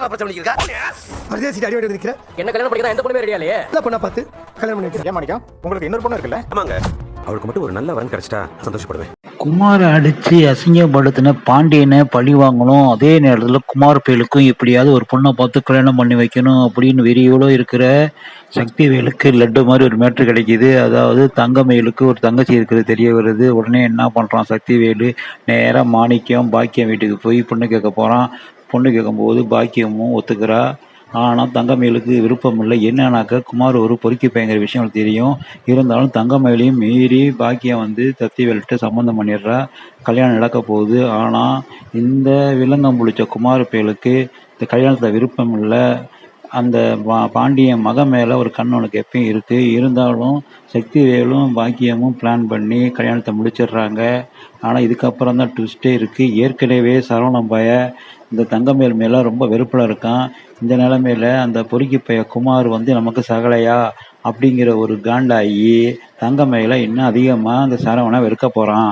பிரச்சனை பண்ணிருக்கா பரதேசி அடி வாங்கி நிக்கிற. என்ன கல்யாணம் பண்ணிக்கிறா எந்த பொண்ணுமே ரெடியா இல்லையே. நல்ல பொண்ணா பார்த்து கல்யாணம் பண்ணி வைக்கிறேன். ஏன் மாணிக்கம், உங்களுக்கு இன்னொரு பொண்ணு இருக்குல்ல? ஆமாங்க, அவளுக்கு மட்டும் ஒரு நல்ல வரன் கிடைச்சிட்டா சந்தோஷப்படுவேன். குமாரை அடித்து அசிங்கப்படுத்தின பாண்டியனை பழி வாங்கணும், அதே நேரத்தில் குமார் பயலுக்கும் எப்படியாவது ஒரு பொண்ணை பார்த்து கல்யாணம் பண்ணி வைக்கணும் அப்படின்னு வெறியோடு இருக்கிற சக்திவேலுக்கு லட்டு மாதிரி ஒரு மேட்ரு கிடைக்கிது. அதாவது தங்கமயிலுக்கு ஒரு தங்கச்சி இருக்கிறது தெரிய வருது. உடனே என்ன பண்ணுறான் சக்திவேலு, நேராக மாணிக்கம் பாக்கியம் வீட்டுக்கு போய் பொண்ணு கேட்க போகிறான். பொண்ணு கேட்கும்போது பாக்கியமும் ஒத்துக்கிறா. ஆனால் தங்கமயிலுக்கு விருப்பம் இல்லை. என்னன்னாக்கா குமார் ஒரு பொறுக்கி பயங்கிற விஷயம் அவளுக்கு தெரியும். இருந்தாலும் தங்கமயிலையும் மீறி பாக்கியம் வந்து சக்திவேல்கிட்ட சம்மந்தம் பண்ணிடுறா. கல்யாணம் நடக்க போகுது. ஆனால் இந்த வில்லங்கம் பிடிச்ச குமார் பயலுக்கு இந்த கல்யாணத்தில் விருப்பம் இல்லை. அந்த பாண்டியன் மகன் மேலே ஒரு கண் உனக்கு எப்பயும் இருக்குது. இருந்தாலும் சக்திவேலும் பாக்கியமும் பிளான் பண்ணி கல்யாணத்தை முடிச்சிடுறாங்க. ஆனால் இதுக்கப்புறம் தான் ட்விஸ்ட்டே இருக்குது. ஏற்கனவே சரவணம் பய இந்த தங்கமேல் மேலே ரொம்ப வெறுப்பில் இருக்கான். இந்த நிலைமையில் அந்த பொறுக்கி பைய குமார் வந்து நமக்கு சகலையா அப்படிங்கிற ஒரு காண்டாகி தங்கமேல இன்னும் அதிகமாக அந்த சரவணை வெறுக்க போகிறான்.